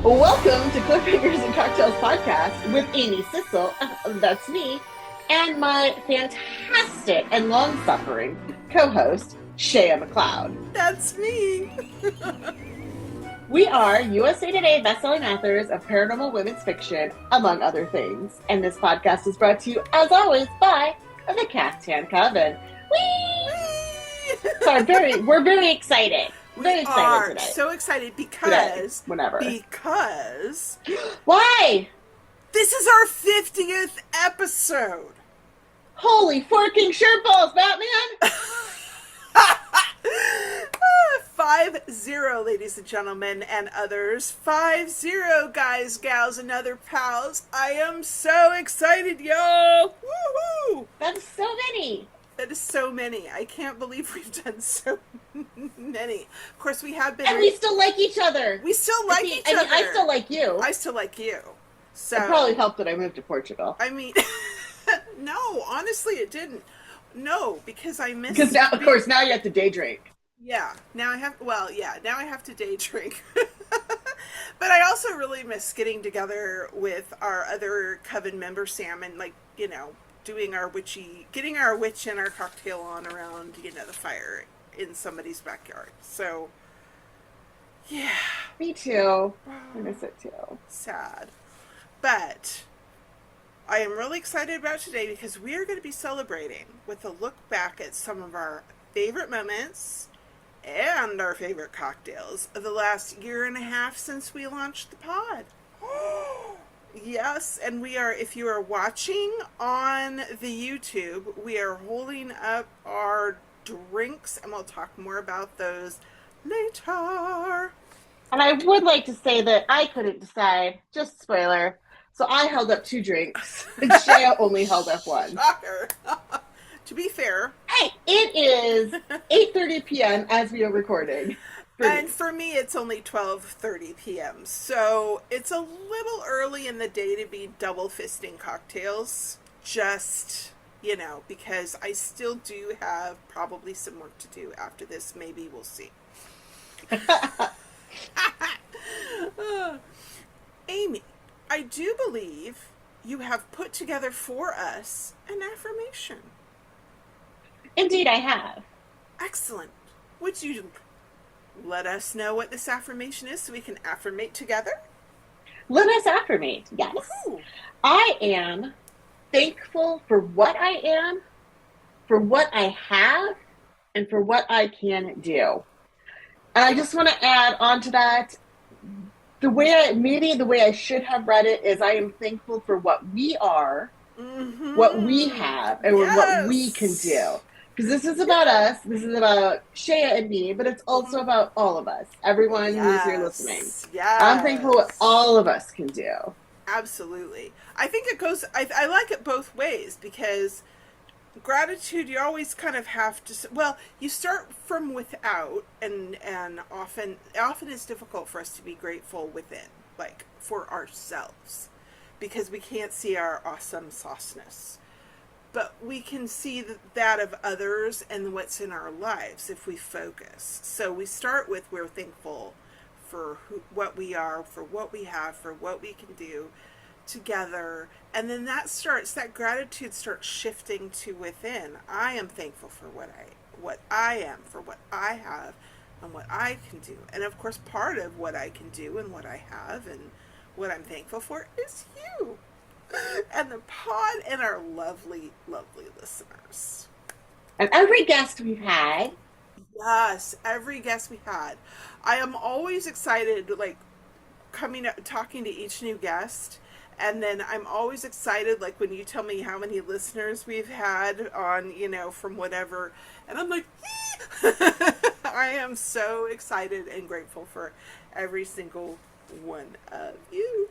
Welcome to Cliffhangers and Cocktails podcast with Amy Sissel, that's me, and my fantastic and long-suffering co-host, Shéa McLeod. That's me. We are USA Today bestselling authors of paranormal women's fiction, among other things. And this podcast is brought to you, as always, by the Caftan Coven. Whee! So we're very excited. Very excited today. So excited because Why? This is our 50th episode. Holy forking shirtballs, Batman! 5-0, ladies and gentlemen, and others. 5-0, guys, gals, and other pals. I am so excited, y'all. Woohoo! That's so many. That is so many. I can't believe we've done so many. Of course, we have been. And we still like each other. We still like each other. I still like you. I still like you. So it probably helped that I moved to Portugal. I mean, no, honestly, it didn't. No, because I missed. Because now, of course, now you have to day drink. Yeah, now I have. Well, yeah, now I have to day drink. But I also really miss getting together with our other Coven member Sam and, like, you know, doing our getting our witch and our cocktail on around, you know, the fire in somebody's backyard. So, yeah. Me too. I miss it too. Sad. But I am really excited about today because we are going to be celebrating with a look back at some of our favorite moments and our favorite cocktails of the last year and a half since we launched the pod. Yes, and we are, if you are watching on the YouTube, we are holding up our drinks, and we'll talk more about those later. And I would like to say that I couldn't decide, just spoiler, so I held up 2 drinks, and Shéa only held up 1. Shocker. To be fair. Hey, it is 8:30 p.m. as we are recording. And for me, it's only 12:30 p.m. So it's a little early in the day to be double fisting cocktails. Just, you know, because I still do have probably some work to do after this. Maybe we'll see. Amy, I do believe you have put together for us an affirmation. Indeed, I have. Excellent. Would you let us know what this affirmation is so we can affirmate together? Let us affirmate, yes. Woohoo. I am thankful for what I am, for what I have, and for what I can do. And I just want to add on to that, the way I should have read it is I am thankful for what we are, what we have, and what we can do. Because this is about us, this is about Shéa and me, but it's also about all of us, everyone who's here listening. Yes. I'm thankful what all of us can do. Absolutely. I think it goes, I like it both ways, because gratitude, you always kind of have to, well, you start from without, and often it's difficult for us to be grateful within, like for ourselves, because we can't see our awesome sauceness. But we can see that of others and what's in our lives if we focus. So we start with we're thankful for what we are, for what we have, for what we can do together. And then that gratitude starts shifting to within. I am thankful for what I am, for what I have, and what I can do. And of course, part of what I can do and what I have and what I'm thankful for is you. And the pod and our lovely, lovely listeners. And every guest we've had. Yes, every guest we had. I am always excited, like, talking to each new guest. And then I'm always excited, like, when you tell me how many listeners we've had on, you know, from whatever. And I'm like, I am so excited and grateful for every single one of you.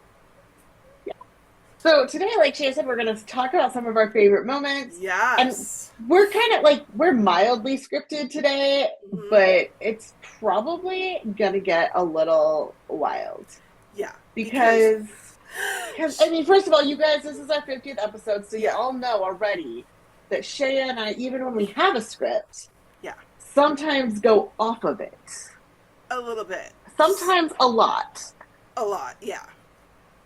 So today, like Shéa said, we're going to talk about some of our favorite moments. Yes. And we're kind of like, we're mildly scripted today, but it's probably going to get a little wild. Yeah. Because, I mean, first of all, you guys, this is our 50th episode, so you all know already that Shéa and I, even when we have a script, sometimes go off of it. A little bit. Sometimes a lot. A lot, yeah.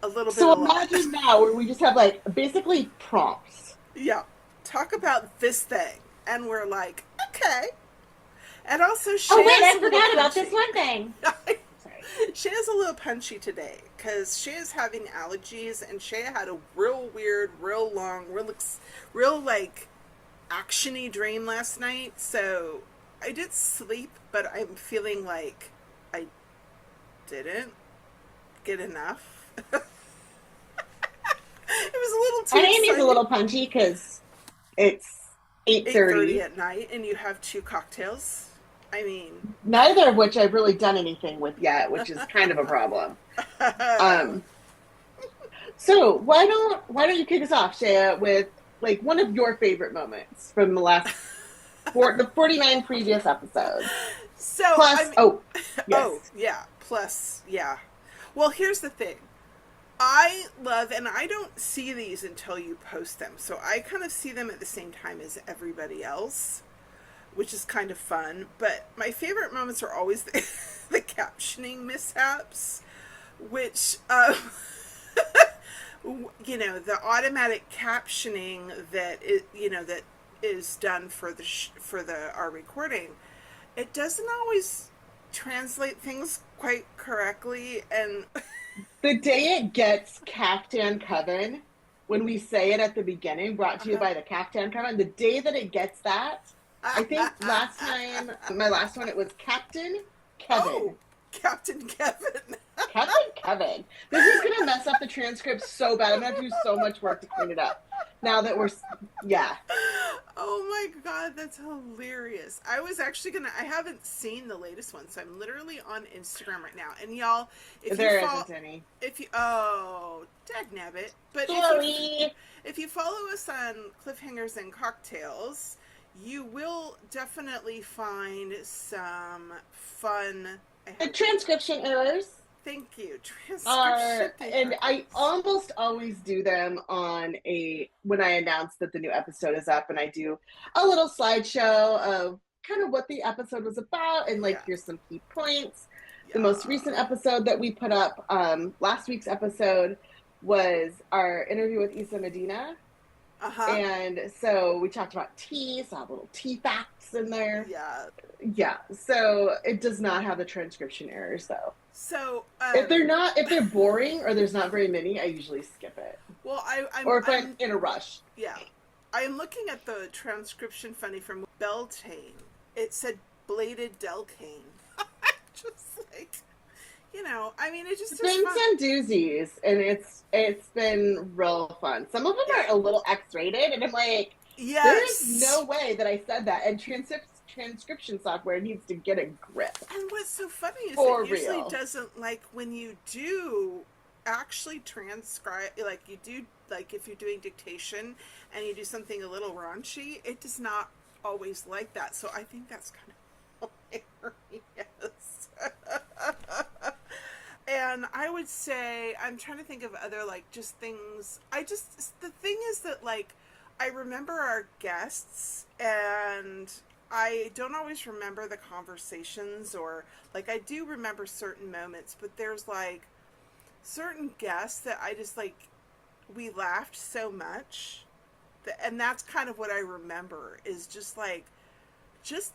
A little bit, So a lot. imagine now where we just have like basically prompts. Yeah. Talk about this thing. And we're like, okay. And also, Oh wait, Shay's I a little forgot about this punchy. one thing. Sorry. Shay's a little punchy today because Shay's having allergies, and Shay had a real weird, real long, real like actiony dream last night. So I did sleep, but I'm feeling like I didn't get enough. It was a little too And Amy's a exciting. little punchy because it's 8:30 8:30. at night, and you have two cocktails. I mean, Neither of which I've really done anything with yet, which is kind of a problem. Um, so why don't you kick us off, Shea, with like one of your favorite moments from the last the 49 previous episodes. so Plus, I'm. oh, yes. Oh yeah. Plus, yeah. Well, here's the thing. I love, and I don't see these until you post them, so I kind of see them at the same time as everybody else, which is kind of fun. But my favorite moments are always the captioning mishaps, which, the automatic captioning that that is done for the our recording. It doesn't always translate things quite correctly, and The day it gets Caftan Coven, when we say it at the beginning, brought to you by the Caftan Coven, the day that it gets that, I think last time, my last one, it was Captain oh, Kevin. Captain Kevin. Captain Kevin. This is going to mess up the transcript so bad. I'm going to have to do so much work to clean it up. Now that yeah. Oh my god, that's hilarious. I was actually I haven't seen the latest one, so I'm literally on Instagram right now. And y'all, if There you isn't any. if you, oh, dagnabbit. But Sorry. if you follow us on Cliffhangers and Cocktails, you will definitely find some fun. The transcription errors Thank you. Transcription and I errors. almost always do them when I announce that the new episode is up, and I do a little slideshow of kind of what the episode was about, and like Yeah. here's some key points. The most Yeah. recent episode that we put up, last week's episode, was our interview with Isa Medina. Uh-huh. And so we talked about tea, so I have little tea facts in there. Yeah. Yeah, so it does not have the transcription errors though. So, If they're boring or there's not very many, I usually skip it. well, Or if I'm in a rush. yeah, I am looking at the transcription funny from Beltane. It said bladed Delcane. Just like, I mean, it just It's is been fun. some doozies, and it's been real fun. Some of them Yeah. are a little X-rated, and I'm like, there is Yes. no way that I said that. And transcription software needs to get a grip. And what's so funny is For it usually real. doesn't, like, when you do actually transcribe, like you do, like if you're doing dictation and you do something a little raunchy, it does not always like that. So I think that's kind of hilarious. And I would say, I'm trying to think of other, like, just things. The thing is that, like, I remember our guests, and I don't always remember the conversations, or, like, I do remember certain moments, but there's, like, certain guests that I just, like, we laughed so much. And that's kind of what I remember, is just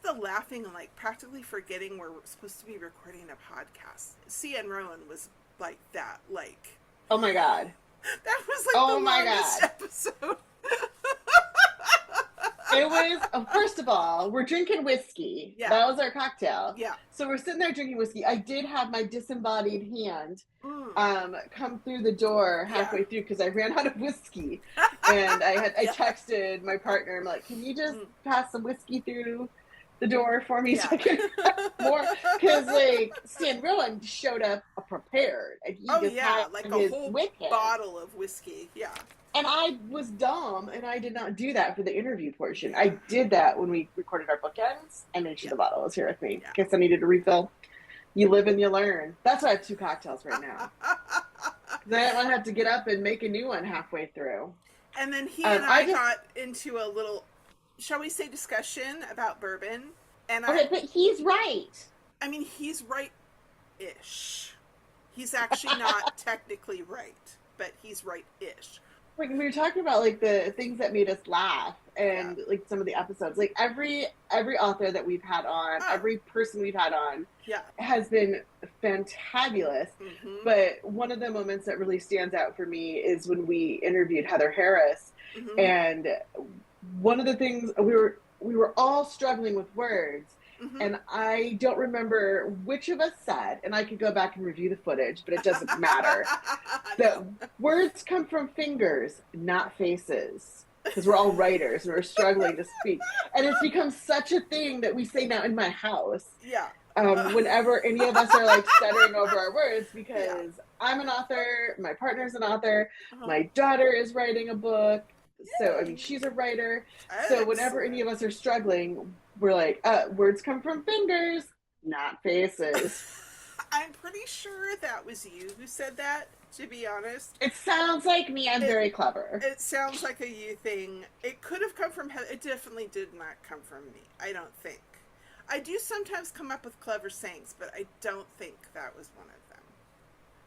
the laughing and like practically forgetting we're supposed to be recording a podcast. Sia and Rowan was like that. Like, Oh my god. that was like Oh the my longest god. episode. It was, first of all, we're drinking whiskey. Yeah. That was our cocktail. Yeah. So we're sitting there drinking whiskey. I did have my disembodied hand come through the door halfway through because I ran out of whiskey. And I Yeah. texted my partner, I'm like, can you just pass some whiskey through the door for me so I can have more? Because like Stan Rowan showed up prepared, and he Oh just yeah, had like a his whole with him. bottle of whiskey. Yeah. And I was dumb, and I did not do that for the interview portion. I did that when we recorded our bookends. I made sure the bottle was here with me. In case I needed a refill. You live and you learn. That's why I have 2 cocktails right now. Because I don't have to get up and make a new one halfway through. And then he and I got into a little, shall we say, discussion about bourbon. And okay, but he's right. I mean, he's right-ish. He's actually not technically right, but he's right-ish. Like we were talking about like the things that made us laugh Yeah. and like some of the episodes. Like every author that we've had on, Oh, every person we've had on yeah. has been fantabulous. Mm-hmm. But one of the moments that really stands out for me is when we interviewed Heather Harris, Mm-hmm. and one of the things we were all struggling with words, Mm-hmm. and I don't remember which of us said, and I could go back and review the footage, but it doesn't matter, that No. words come from fingers, not faces. Because we're all writers and we're struggling to speak. And it's become such a thing that we say now in my house. Yeah. Whenever any of us are like stuttering over our words, Yeah. because I'm an author, my partner's an author, Uh-huh. my daughter is writing a book. So, I mean, Yay. she's a writer. So, whenever any Excellent. of us are struggling, we're like, words come from fingers, not faces. I'm pretty sure that was you who said that, to be honest. It sounds like me. I'm It very clever. it sounds like a you thing. It could have come from Heather. It definitely did not come from me. I don't think. I do sometimes come up with clever sayings, but I don't think that was one of them.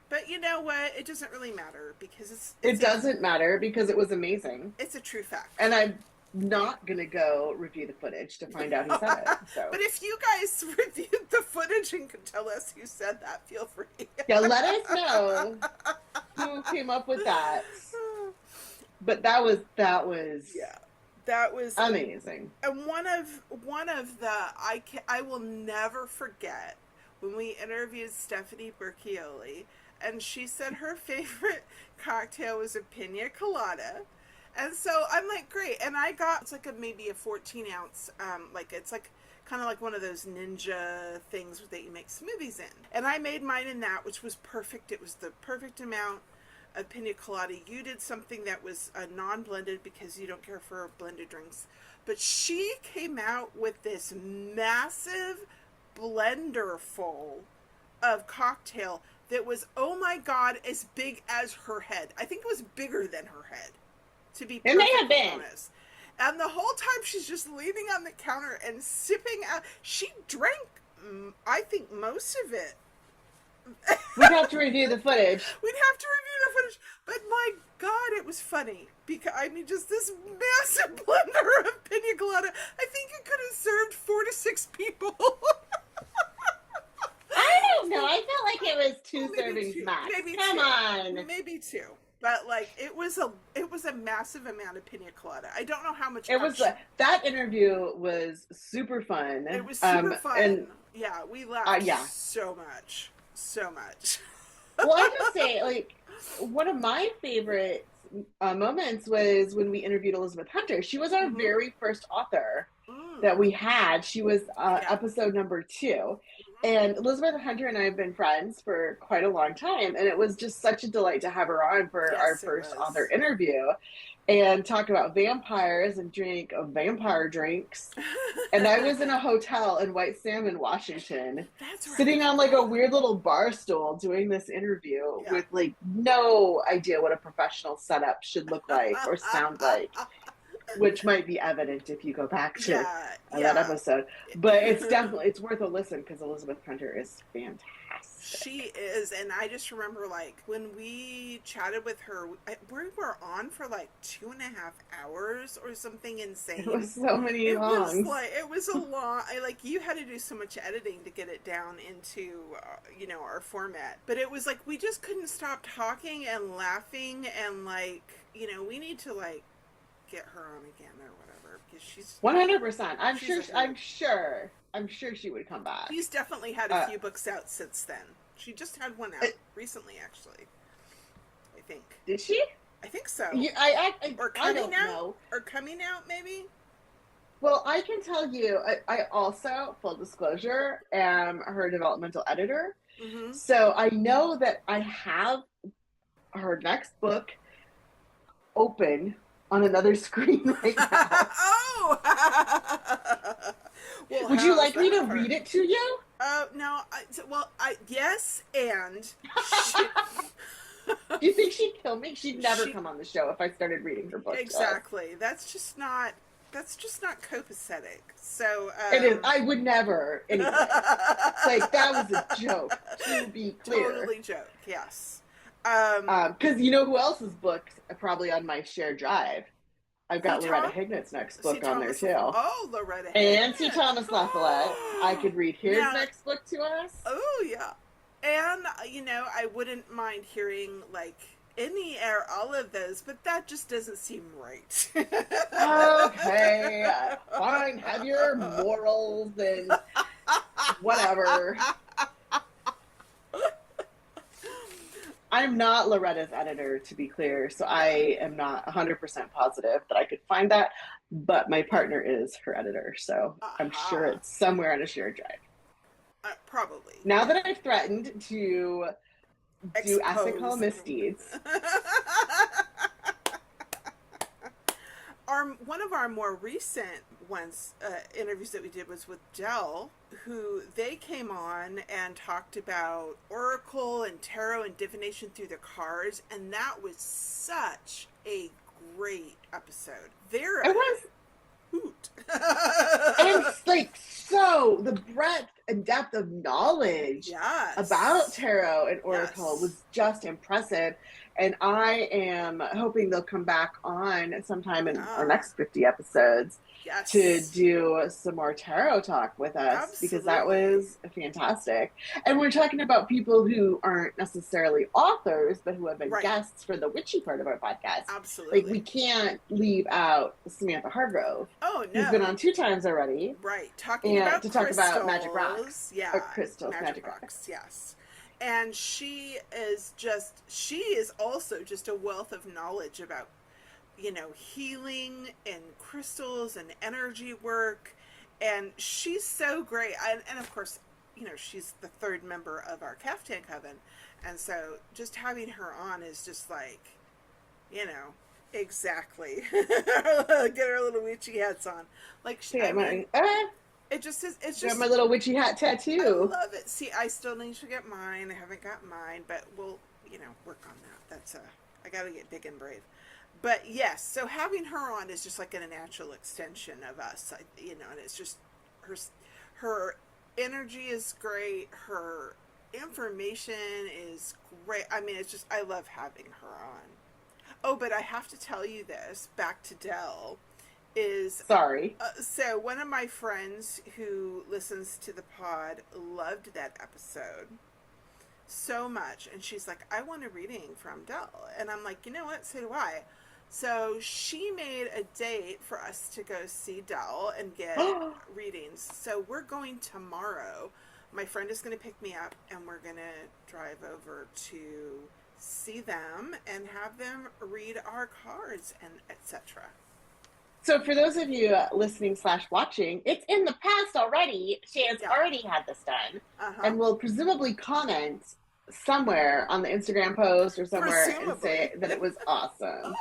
But you know what? It doesn't really matter because It doesn't matter because it was amazing. it's a true fact. And I'm not going to go review the footage to find out who said it. So, But if you guys reviewed the footage and could tell us who said that, feel free. yeah, let us know who came up with that. But that was Yeah, that was amazing. and one of the I will never forget when we interviewed Stephanie Berchioli, and she said her favorite cocktail was a pina colada. And so I'm like, great. And I got, it's like maybe a 14 ounce, like it's like kind of like one of those ninja things that you make smoothies in. And I made mine in that, which was perfect. It was the perfect amount of pina colada. You did something that was non-blended because you don't care for blended drinks. But she came out with this massive blender full of cocktail that was, oh my God, as big as her head. I think it was bigger than her head, to be It may have perfectly been. honest. And the whole time she's just leaning on the counter and sipping out. She drank, I think, most of it. We'd have to review the footage. We'd have to review the footage. But my God, it was funny. Because, I mean, just this massive blender of pina colada. I think it could have served 4 to 6 people. I don't know. I felt like it was two Maybe servings two. max. Maybe Come two. on. Maybe 2. But like it was a massive amount of pina colada. I don't know how much It was that interview was super fun. It was super fun. And yeah, we laughed yeah. so much. So much. Well, I just say, like, one of my favorite moments was when we interviewed Elizabeth Hunter. She was our very first author that we had. She was episode number 2. And Elizabeth Hunter and I have been friends for quite a long time. And it was just such a delight to have her on for our first author interview and talk about vampires and drink vampire drinks. And I was in a hotel in White Salmon, Washington, sitting on like a weird little bar stool doing this interview with like no idea what a professional setup should look like or sound like, which might be evident if you go back to that episode. But it's definitely, it's worth a listen because Elizabeth Hunter is fantastic. She is, and I just remember like when we chatted with her, we were on for like 2.5 hours or something insane. It was so many longs. It was a lot. Like you had to do so much editing to get it down into our format. But it was like we just couldn't stop talking and laughing, and like we need to like get her on again or whatever because she's 100%. I'm sure she would come back. She's definitely had a few books out since then. She just had one out recently, actually. I think. Did she? I think so. Or coming out? Or coming out, maybe? Well, I can tell you, I also, full disclosure, am her developmental editor. Mm-hmm. So I know that I have her next book open on another screen right now. Oh! Well, would you like me to read it to you? No. Yes, and... Do you think she'd kill me? She'd never come on the show if I started reading her book. Exactly. That's just not... That's just not copacetic. So It is. I would never. Anyway, like that was a joke. To be clear, totally joke. Yes. because you know who else's books are probably on my shared drive. I've got C. Loretta Tom, Hignet's next C. book on there Thomas. too, Oh, Loretta and C. Higgins. Thomas LaFollette. I could read his Now, next book to us. oh yeah, and I wouldn't mind hearing like any or all of those, but that just doesn't seem right. Okay, fine. Have your morals and whatever. I'm not Loretta's editor, to be clear, so I am not 100% positive that I could find that, but my partner is her editor, so I'm sure Aha. it's somewhere on a shared drive. Probably. Now that I've threatened to do ethical Expose. misdeeds, One of our more recent interviews that we did was with Dell, who they came on and talked about oracle and tarot and divination through the cards, and that was such a great episode. Very it was, hoot. and like, so the breadth and depth of knowledge Yes. about tarot and oracle Yes. was just impressive. And I am hoping they'll come back on sometime in our next 50 episodes Yes. to do some more tarot talk with us, because that Absolutely. was fantastic. And we're talking about people who aren't necessarily authors, but who have been Right. guests for the witchy part of our podcast. Absolutely. Like, we can't leave out Samantha Hargrove, Oh no. who's been on 2 times already. Right. Talking And about to talk crystals. about magic rocks. Yeah. Or crystals, magic rocks. Yes. And she is also just a wealth of knowledge about, healing and crystals and energy work. And she's so great. And of course, she's the 3rd member of our Caftan Coven. And so just having her on is just like, exactly. Get her little witchy hats on. Like, it just is. It's just got my little witchy hat tattoo. I love it. See, I still need to get mine. I haven't got mine, but we'll, work on that. That's I got to get big and brave. But yes, so having her on is just like a natural extension of us, and it's just her energy is great. Her information is great. I mean, it's just, I love having her on. Oh, but I have to tell you this, back to Dell, is Sorry. so one of my friends who listens to the pod loved that episode so much, and she's like, I want a reading from Dell. And I'm like, you know what, so do I. So she made a date for us to go see Dell and get readings. So we're going tomorrow. My friend is going to pick me up, and we're going to drive over to see them and have them read our cards and etc. So for those of you listening/watching, it's in the past already. Shéa's already had this done, and will presumably comment somewhere on the Instagram post or somewhere and say that it was awesome.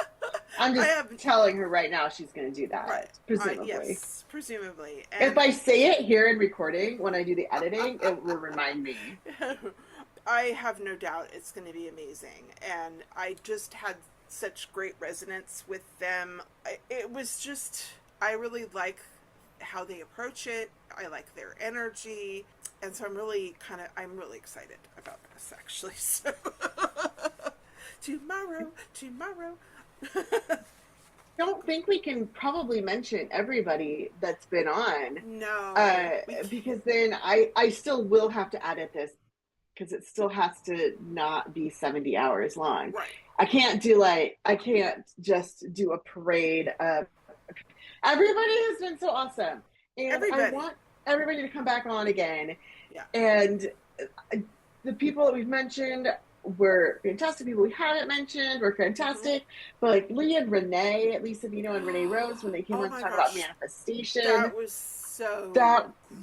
I'm just telling her right now she's going to do that, right. Presumably. Yes, presumably. And if I say it here in recording when I do the editing, it will remind me. I have no doubt it's going to be amazing, and I just had such great resonance with them. It was just, I really like how they approach it. I like their energy, and so I'm really excited about this, actually. So tomorrow. Don't think we can probably mention everybody that's been on. No. Because then I still will have to edit this, because it still has to not be 70 hours long. Right. I can't just do a parade of everybody has been so awesome. And I want everybody to come back on again. Yeah. And the people that we've mentioned were fantastic. People we haven't mentioned were fantastic. But like Lee and Renee, Lisa Vino and Renee Rose, when they came on to talk about manifestation. That was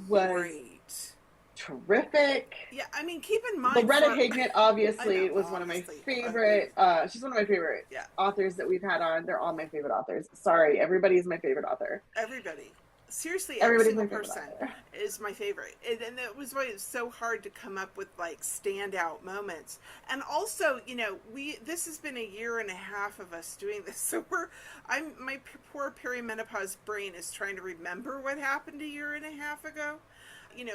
great. Terrific. Yeah, I mean, keep in mind, Loretta Hignett obviously was one of my favorite. She's one of my favorite authors that we've had on. They're all my favorite authors. Sorry, everybody is my favorite author. Everybody. seriously, every Everybody's single my favorite person author. is my favorite. And it was why it's so hard to come up with like standout moments. And also, this has been a year and a half of us doing this. So my poor perimenopause brain is trying to remember what happened a year and a half ago.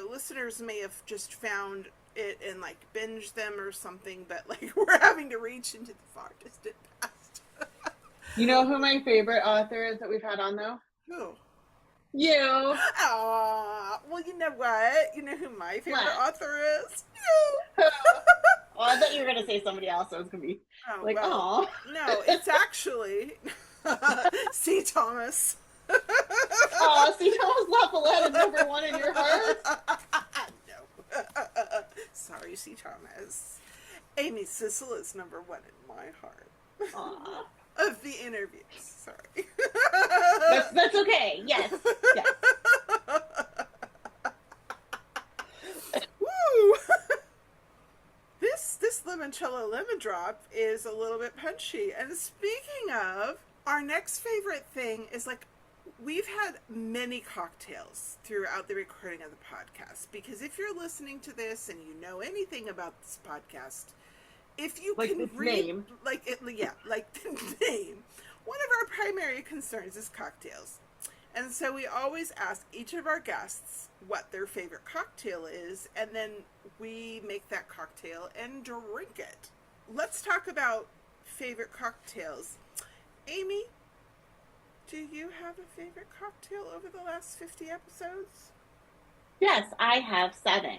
Listeners may have just found it and like binge them or something, but like we're having to reach into the far distant past. You know who my favorite author is that we've had on though? Oh. You. Well, you know what? You know who my favorite What? author is? You. Oh, I thought you were gonna say somebody else. I was gonna be Oh, like, well, oh. no, it's actually C. Thomas. Oh, see, Thomas Lafollette is number one in your heart. No. Sorry, C. Thomas. Amy Sissel is number one in my heart. Aw. Of the interviews. Sorry. That's okay. Yes. Yes. Woo! This limoncello lemondrop is a little bit punchy. And speaking of, our next favorite thing is like we've had many cocktails throughout the recording of the podcast, because if you're listening to this and you know anything about this podcast, if you like can its read name. like the name, one of our primary concerns is cocktails. And so we always ask each of our guests what their favorite cocktail is, and then we make that cocktail and drink it. Let's talk about favorite cocktails. Amy, do you have a favorite cocktail over the last 50 episodes? Yes, I have 7.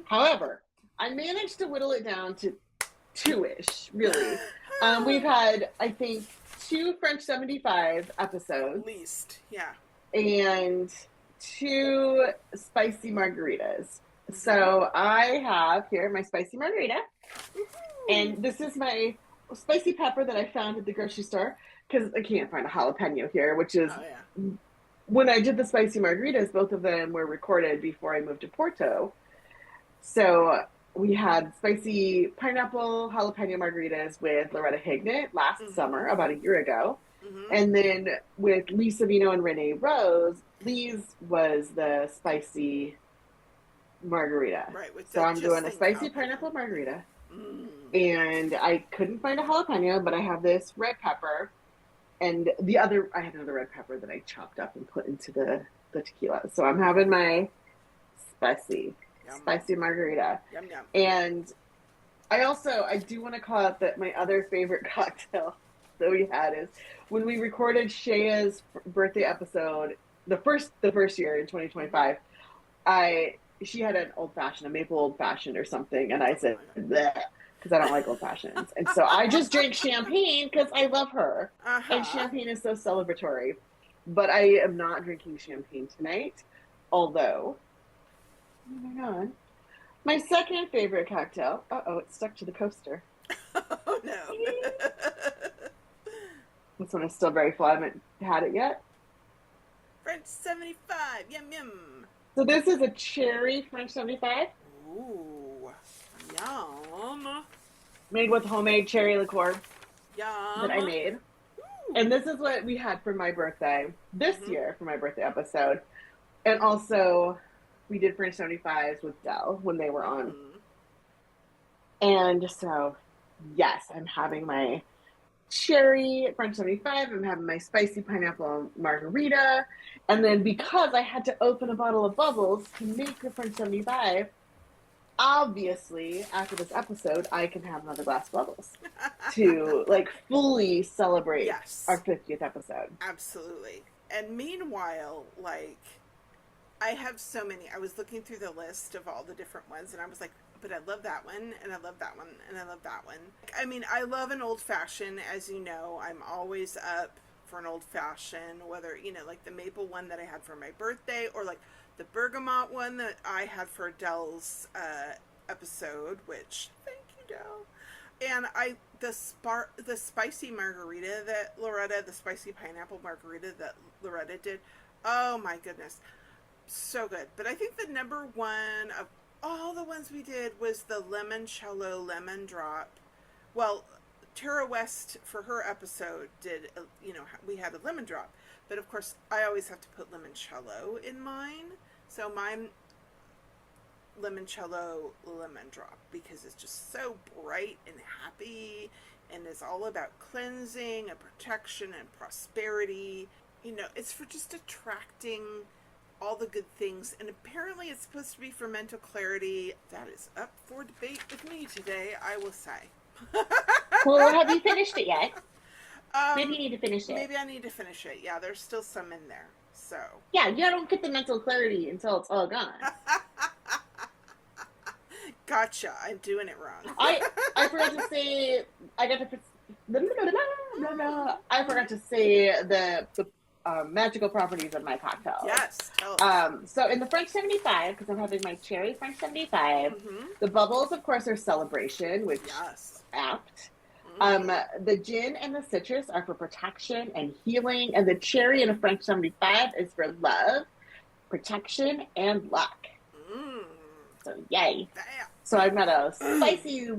However, I managed to whittle it down to 2-ish, really. We've had, I think, 2 French 75 episodes. At least, yeah. And 2 spicy margaritas. So I have here my spicy margarita. And this is my spicy pepper that I found at the grocery store, because I can't find a jalapeno here, which is when I did the spicy margaritas, both of them were recorded before I moved to Porto. So we had spicy pineapple jalapeno margaritas with Loretta Hignett last summer, about a year ago. And then with Lisa Vino and Renee Rose, Lee's was the spicy margarita. Right. So I'm doing a spicy pineapple margarita. And I couldn't find a jalapeno, but I have this red pepper. And I had another red pepper that I chopped up and put into the tequila. So I'm having my spicy margarita. Yum, yum. And I do want to call out that my other favorite cocktail that we had is when we recorded Shéa's birthday episode, the first year in 2025, she had an old fashioned, a maple old fashioned or something, and I said, bleh, because I don't like old fashions. And so I just drank champagne because I love her. And champagne is so celebratory. But I am not drinking champagne tonight, although, oh my God, my second favorite cocktail, it stuck to the coaster. Oh no. This one is still very full. I haven't had it yet. French 75, yum yum. So this is a cherry French 75. Ooh, yum. Made with homemade cherry liqueur Yum. that I made. Ooh. And this is what we had for my birthday this year for my birthday episode. And also we did French 75s with Dell when they were on. And so, yes, I'm having my cherry French 75. I'm having my spicy pineapple margarita. And then because I had to open a bottle of bubbles to make the French 75, obviously, after this episode, I can have another glass of bubbles to like fully celebrate our 50th episode. Absolutely. And meanwhile, like, I have so many. I was looking through the list of all the different ones, and I was like, but I love that one, and I love that one, and I love that one. I mean, I love an old fashioned, as you know. I'm always up for an old fashioned, whether, like the maple one that I had for my birthday, or like the bergamot one that I had for Adele's episode, which, thank you, Del. And the spicy margarita that Loretta, the spicy pineapple margarita that Loretta did, oh my goodness, so good. But I think the number one of all the ones we did was the limoncello lemondrop. Well, Tara West, for her episode, did, we had a lemondrop. But of course, I always have to put limoncello in mine. So mine, limoncello lemondrop, because it's just so bright and happy and is all about cleansing and protection and prosperity. It's for just attracting all the good things, and apparently it's supposed to be for mental clarity. That is up for debate with me today, I will say. Well, have you finished it yet? Maybe um you need to finish it. Maybe I need to finish it. Yeah, there's still some in there, so Yeah, you don't get the mental clarity until it's all gone. gotcha. I'm doing it wrong. I forgot to say I got to I forgot to say the magical properties of my cocktail. Yes, tell us. So in the French 75, because I'm having my cherry French 75, the bubbles, of course, are celebration, which Yes. apt. The gin and the citrus are for protection and healing, and the cherry in a French 75 is for love, protection, and luck. So yay! Damn. So I've got a spicy, a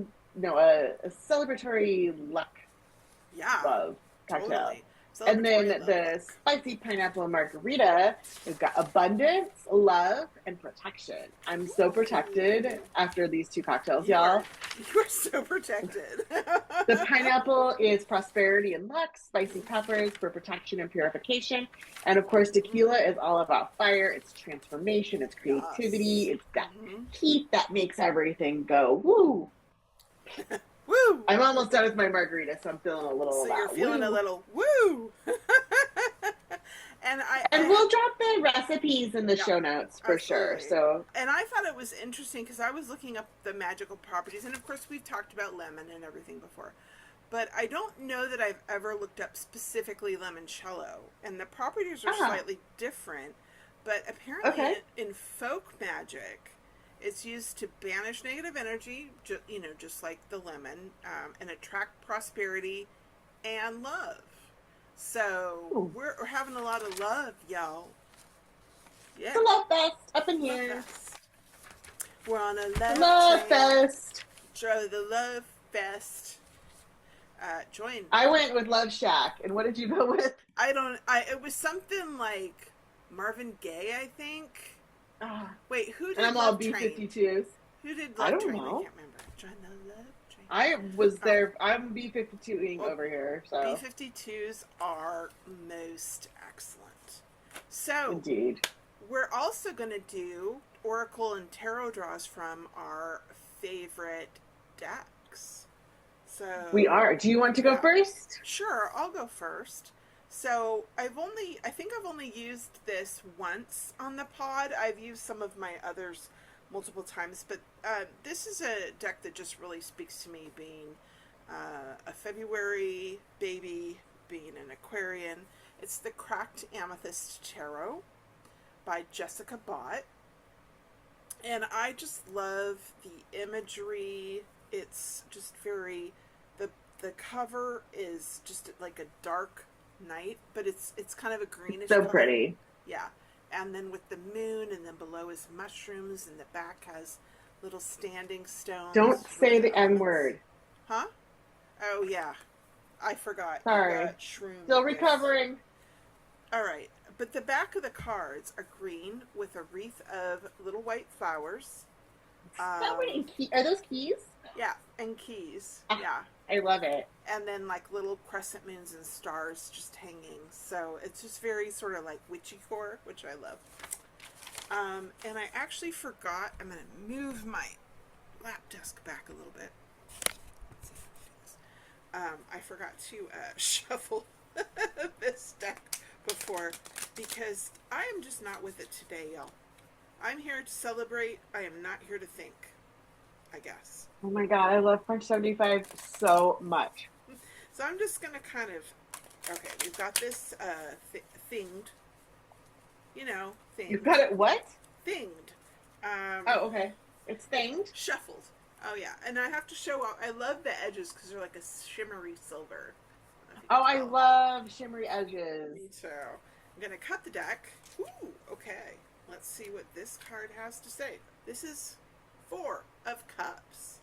celebratory luck love cocktail. Totally. And then the spicy pineapple margarita has got abundance, love, and protection. I'm so protected after these two cocktails, y'all. You are so protected. The pineapple is prosperity and luck, spicy peppers for protection and purification. And of course, tequila is all about fire. It's transformation, it's creativity, it's that heat that makes everything go woo. Woo! I'm almost done with my margarita, so I'm feeling a little. So you're feeling woo. A little woo. And we'll drop the recipes in the show notes for sure. So, and I thought it was interesting because I was looking up the magical properties, and of course we've talked about lemon and everything before, but I don't know that I've ever looked up specifically limoncello, and the properties are slightly different. But apparently, in folk magic, it's used to banish negative energy, just like the lemon, and attract prosperity and love. So we're having a lot of love, y'all. Yeah, the love fest up in here. We're on a love fest. Joe, the love fest. Join. I went with Love Shack, and what did you go with? It was something like Marvin Gaye, I think. Wait, who did? And I'm all B-52s. Who did Love Train? Know. I can't remember. Join the Love Train. I was there. I'm B-52ing over here. So B-52s are most excellent. So indeed, we're also going to do Oracle and Tarot draws from our favorite decks. So we are. Do you want to go first? Sure, I'll go first. So I think I've only used this once on the pod. I've used some of my others multiple times, but this is a deck that just really speaks to me, being a February baby, being an Aquarian. It's the Cracked Amethyst Tarot by Jessica Bott. And I just love the imagery. It's just very, the cover is just like a dark night, but it's kind of a greenish so color. Pretty. Yeah. And then with the moon, and then below is mushrooms, and the back has little standing stones. Don't say the N word. Huh? Oh yeah, I forgot. Sorry. Shroom. Still recovering. All right, but the back of the cards are green with a wreath of little white flowers. Are those keys? Yeah, and keys. Yeah. I love it. And then like little crescent moons and stars just hanging. So it's just very sort of like witchy core, which I love. And I actually forgot, I'm going to move my lap desk back a little bit. Let's see if I can do this. I forgot to shuffle this deck before, because I am just not with it today, y'all. I'm here to celebrate. I am not here to think, I guess. Oh my god, I love French 75 so much. So I'm just going to kind of, okay, we've got this thinged, thinged. You've got it what? Thinged. Oh, okay. It's thinged? Shuffled. Oh, yeah. And I have to show off, I love the edges because they're like a shimmery silver. I love shimmery edges. Me too. I'm going to cut the deck. Ooh, okay. Let's see what this card has to say. This is 4 of Cups.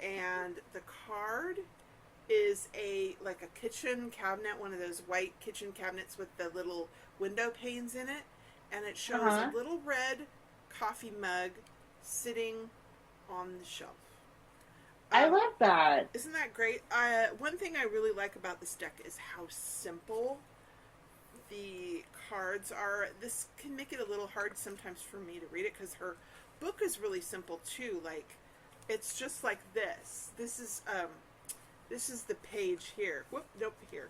And the card is like a kitchen cabinet, one of those white kitchen cabinets with the little window panes in it, and it shows a Uh-huh. little red coffee mug sitting on the shelf. I Um, love that. isn't that great? One thing I really like about this deck is how simple the cards are. This can make it a little hard sometimes for me to read it because her book is really simple too. Like, it's just like this. This is the page here. Whoop, nope, here.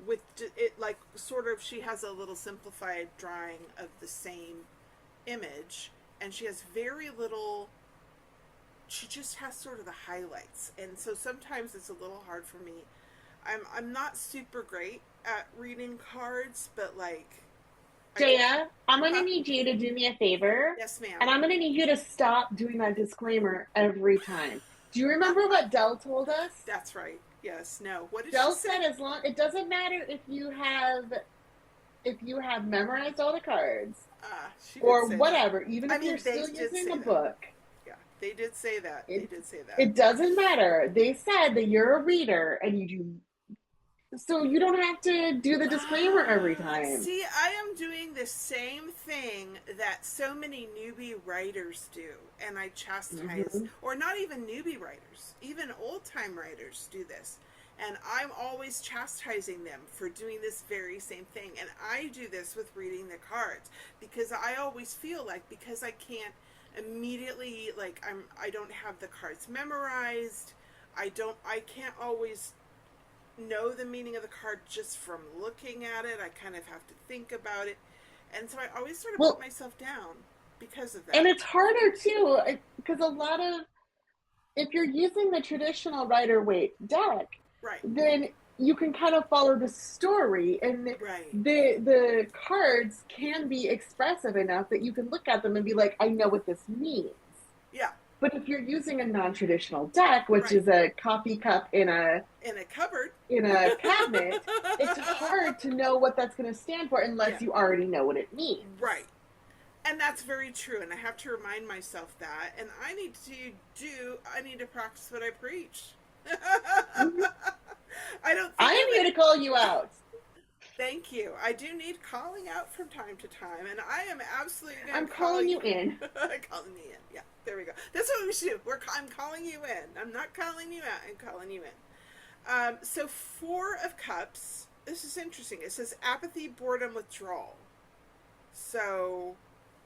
With it, like, sort of, she has a little simplified drawing of the same image, and she has very little. She just has sort of the highlights, and so sometimes it's a little hard for me. I'm not super great at reading cards, but like, I can. Jaya, I'm going to Huh? need you to do me a favor, Yes, ma'am. and I'm going to need you to stop doing that disclaimer every time. Do you remember what Dell told us? That's right. Yes. No. What did she Dell say? said as long it doesn't matter if you have memorized all the cards She did or say whatever, even that. I if you're mean, they still did using say the that. book, Yeah, they did say that. They it did say that. it doesn't matter. They said that you're a reader and you do so you don't have to do the disclaimer every time. See, I am doing the same thing that so many newbie writers do, and I chastise, Hmm. or not even newbie writers, even old time writers do this. And I'm always chastising them for doing this very same thing. And I do this with reading the cards because I always feel like because I can't immediately like I don't have the cards memorized. I can't always know the meaning of the card just from looking at it. I kind of have to think about it. And so I always sort of put Well, myself down because of and that. it's harder too because a lot of if you're using the traditional Rider Waite deck, Right. then you can kind of follow the story and Right. the cards can be expressive enough that you can look at them and be like, I know what this means. Yeah. But if you're using a non-traditional deck, which Right. is a coffee cup In a cupboard. in a cabinet, it's hard to know what that's going to stand for Yeah. unless you already know what it means. Right. And that's very true. And I have to remind myself that. And I need to practice what I preach. Mhm. I don't I think am of here it. to call you out. Thank you. I do need calling out from time to time, and I am absolutely going I'm to call calling you. you in. Calling me in. Yeah, there we go. That's what we should do. I'm calling you in. I'm not calling you out. I'm calling you in. So 4 of Cups. This is interesting. It says apathy, boredom, withdrawal. So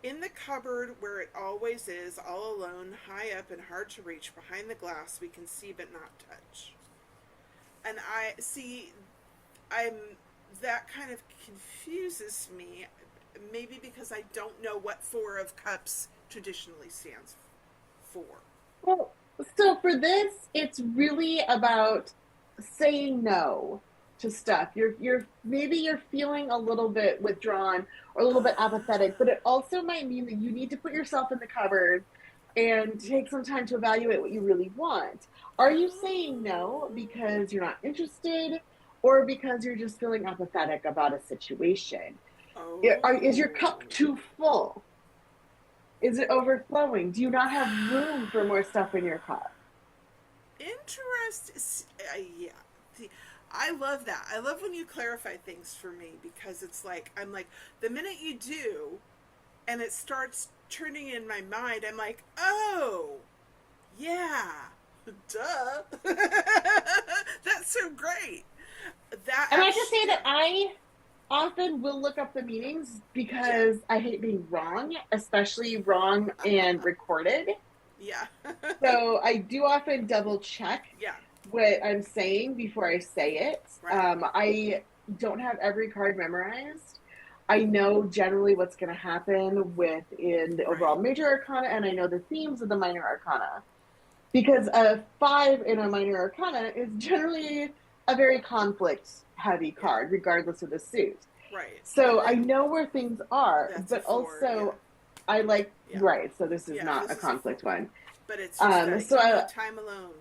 in the cupboard where it always is, all alone, high up and hard to reach, behind the glass, we can see but not touch. And I see. I'm that kind of confuses me, maybe because I don't know what 4 of Cups traditionally stands for. Well, so for this, it's really about saying no to stuff. You're maybe you're feeling a little bit withdrawn or a little bit apathetic, but it also might mean that you need to put yourself in the cupboard and take some time to evaluate what you really want. Are you saying no because you're not interested or because you're just feeling apathetic about a situation? Is your cup Oh, too full? Is it overflowing? Do you not have room for more stuff in your cup? interest. Yeah. See, I love that. I love when you clarify things for me because it's like I'm like the minute you do, and it starts turning in my mind. I'm like, oh, yeah, duh. That's so great. That And I just actually, say yeah, that I often will look up the meanings yeah, because I hate being wrong, especially wrong and recorded. yeah, So I do often double check yeah. what I'm saying before I say it. Right, I don't have every card memorized. I know generally what's going to happen within the right, overall major arcana, and I know the themes of the minor arcana. Because a 5 in a minor arcana is generally a very conflict heavy yeah, card, regardless of the suit. right. And So I then know where things are, that's a but 4. Yeah, also I like, yeah, right, so this is yeah. not a This is a 4. conflict one. But it's just So you need I, time alone.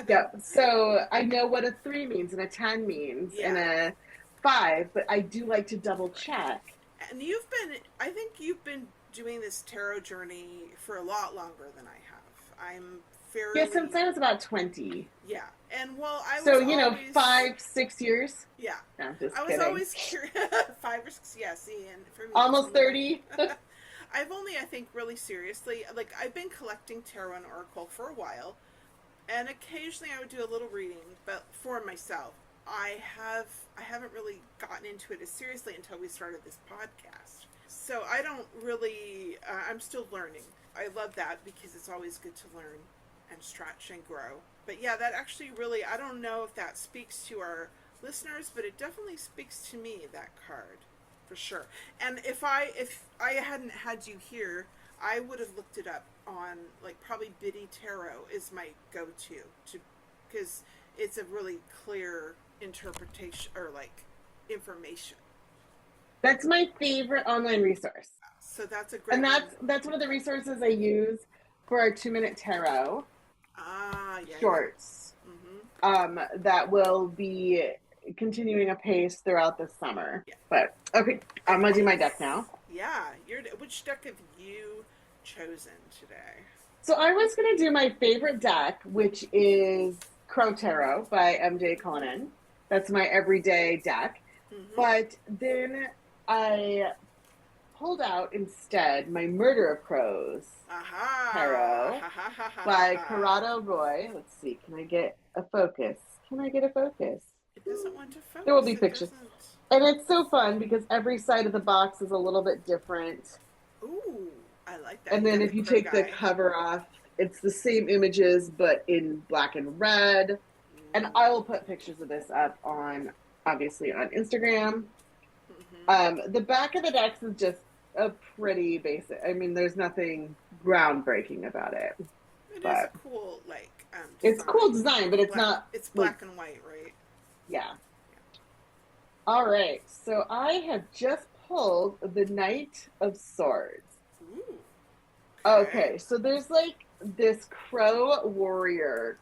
yeah, so I know what a 3 means and a 10 means and Yeah, a 5, but I do like to double right. check. And I think you've been doing this tarot journey for a lot longer than I have. I'm Yeah, fairly, since I was about 20. yeah. And well, I So, was always 5, 6 years. yeah. No, I'm just I was kidding. always curious. 5 or 6, yeah. See, and for me, it's Almost only been 30. I've only, I think, really seriously, like, I've been collecting tarot and oracle for a while, and occasionally I would do a little reading, but for myself, I haven't really gotten into it as seriously until we started this podcast. So I don't really. I'm still learning. I love that because it's always good to learn and stretch and grow. But yeah, that actually really. I don't know if that speaks to our listeners, but it definitely speaks to me, that card, for sure. And if I hadn't had you here, I would have looked it up on, like, probably Biddy Tarot is my go-to, because it's a really clear interpretation, or like information. That's my favorite online resource. So that's a And great one. that's one of the resources I use for our 2 minute tarot Ah, yeah, yeah. shorts. That will be continuing apace throughout the summer. Yeah. But okay, I'm gonna do my deck now. Yeah. Which deck have you chosen today? So I was gonna do my favorite deck, which is Crow Tarot by MJ Cullinan. That's my everyday deck. Mm-hmm. But then I pulled out instead my Murder of Crows Aha. Tarot Ha, ha, ha, ha, by ha. Corrado Roy. Let's see, can I get a focus? Can I get a focus? It doesn't want to focus. There will be It pictures. doesn't. And it's so fun because every side of the box is a little bit different. Ooh, I like that. And then got if the you crow take the guy. cover off, it's the same images but in black and red. And I will put pictures of this up obviously on Instagram. The back of the decks is just a pretty basic. I mean, there's nothing groundbreaking about it. It is But a cool, like, it's design. cool design, but it's Black, not. it's black and white, right? Yeah. All right. So I have just pulled the Knight of Swords. Ooh. Okay. So there's like this crow-headed warrior,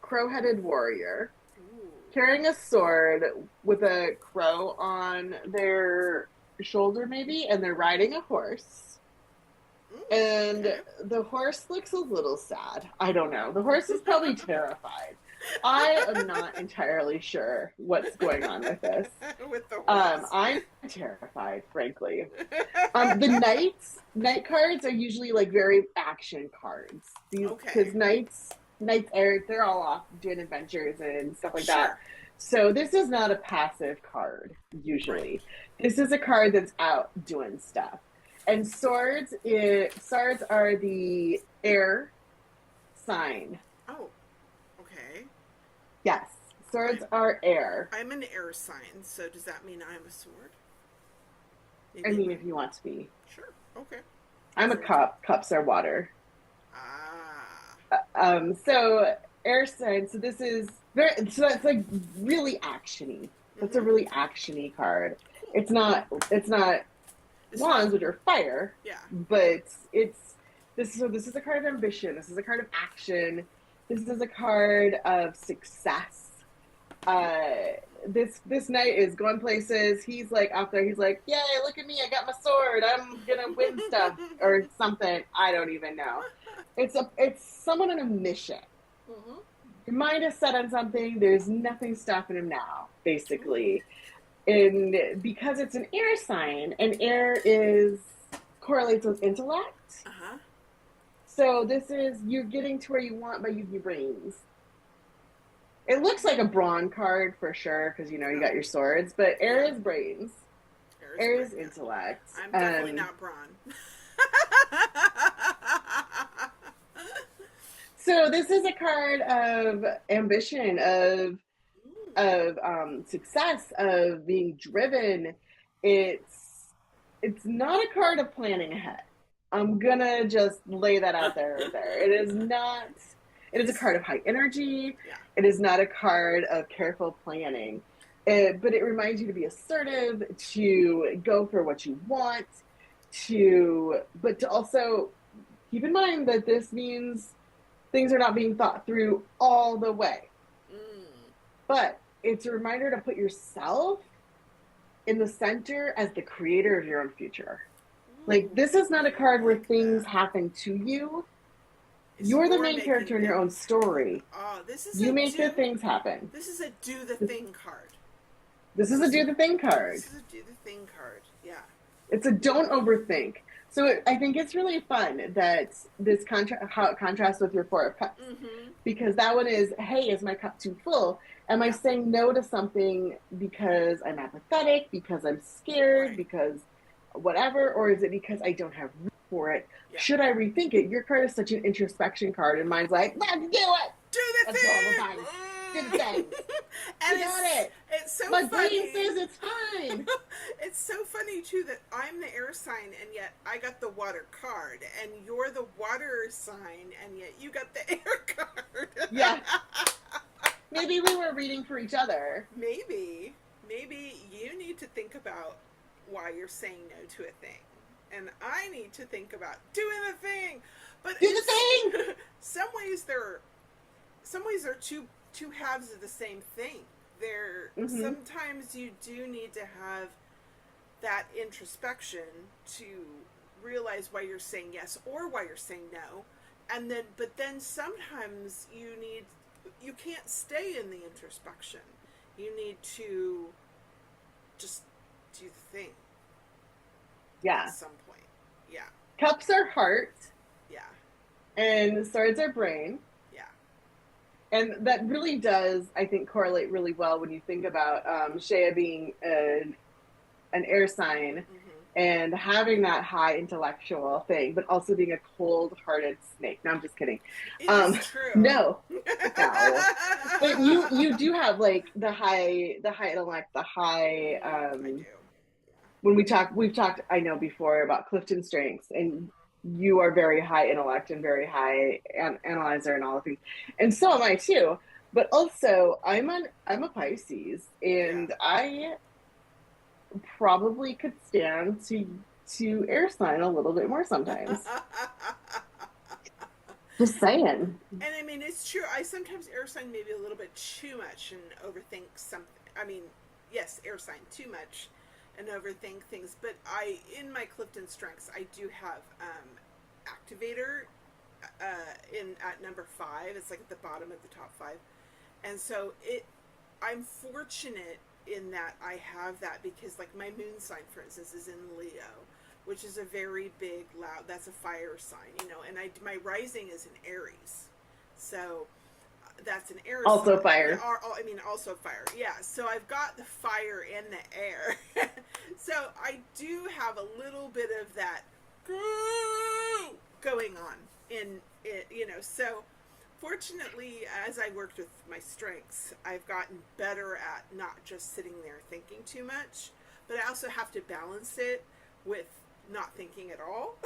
Ooh. carrying a sword with a crow on their shoulder, maybe, and they're riding a horse. Ooh, And okay. the horse looks a little sad. I don't know. The horse is probably terrified. I am not entirely sure what's going on with this. With the horse. I'm terrified, frankly. The knight cards are usually like very action cards. Because Okay. knights are, they're all off doing adventures and stuff like that. Sure. So this is not a passive card usually. Right. This is a card that's out doing stuff. And swords are the air sign. Oh, okay. Yes, swords are air. I'm an air sign, so does that mean I'm a sword? I mean, if you want to be. Sure. Okay. I'm a cup. Cups are water. Ah. So air sign. So this is very. So that's like really actiony. That's a really actiony card. Cool. It's not wands, which are fire. Yeah. But this is a card of ambition. This is a card of action. This is a card of success. This knight is going places. He's like out there. He's like, yay! Look at me! I got my sword. I'm gonna win stuff or something. I don't even know. It's someone on a mission. Mm-hmm. Your mind is set on something. There's nothing stopping him now, basically. And because it's an air sign, and air correlates with intellect. Uh-huh. So this is, you're getting to where you want by using your brains. It looks like a brawn card for sure, because you got your swords, but air is brains. Air is intellect. I'm definitely not brawn. So this is a card of ambition, of success, of being driven. It's not a card of planning ahead. I'm gonna just lay that out there. It is not. It is a card of high energy. Yeah. It is not a card of careful planning. But it reminds you to be assertive, to go for what you want, but to also keep in mind that this means things are not being thought through all the way. But it's a reminder to put yourself in the center as the creator of your own future. Like, this is not a card where things happen to you. It's You're the you're main making character in your own things happen. story. Oh, this is You a make the do. things happen. This is a do the thing card. This This is a is do the thing this card. is a do the thing card. Yeah. It's a don't overthink. So I think it's really fun that this how it contrasts with your Four of Cups, Mm-hmm. because that one is, hey, is my cup too full? Am I Yeah. saying no to something because I'm apathetic, because I'm scared, Right. because whatever, or is it because I don't have room for it? Yeah. Should I rethink it? Your card is such an introspection card, and mine's like, let's do it. Do the Let's go all the thing. time. Do the thing. And You got it. it's so My brain funny. says it's fine. It's so funny too that I'm the air sign and yet I got the water card, and you're the water sign and yet you got the air card. Yeah. Maybe we were reading for each other. Maybe you need to think about why you're saying no to a thing, and I need to think about doing the thing. But Do the thing. some ways are two halves of the same thing. Sometimes you do need to have that introspection to realize why you're saying yes or why you're saying no, and then sometimes you can't stay in the introspection. You need to just do the thing. Yeah. At some point. Yeah. Cups are heart. Yeah. And swords are brain. Yeah. And that really does, I think, correlate really well when you think about Shéa being an air sign, and having that high intellectual thing, but also being a cold-hearted snake. No, I'm just kidding. It is true. No. But you do have like the high intellect, the high. I do. When we've talked, I know before, about Clifton strengths, and you are very high intellect and very high analyzer and all of things, and so am I too. But also, I'm a Pisces, and I probably could stand to air sign a little bit more sometimes. Just saying. And I mean, it's true. I sometimes air sign maybe a little bit too much and overthink something. I mean, yes, air sign too much and overthink things. But in my Clifton strengths, I do have activator at number 5. It's like at the bottom of the top 5, and so I'm fortunate in that I have that, because like my moon sign, for instance, is in Leo, which is a very big, loud, that's a fire sign, and my rising is in Aries, so that's an air also sign. Fire. Also fire. Yeah, so I've got the fire and the air. So I do have a little bit of that going on in it, so fortunately, as I worked with my strengths, I've gotten better at not just sitting there thinking too much, but I also have to balance it with not thinking at all.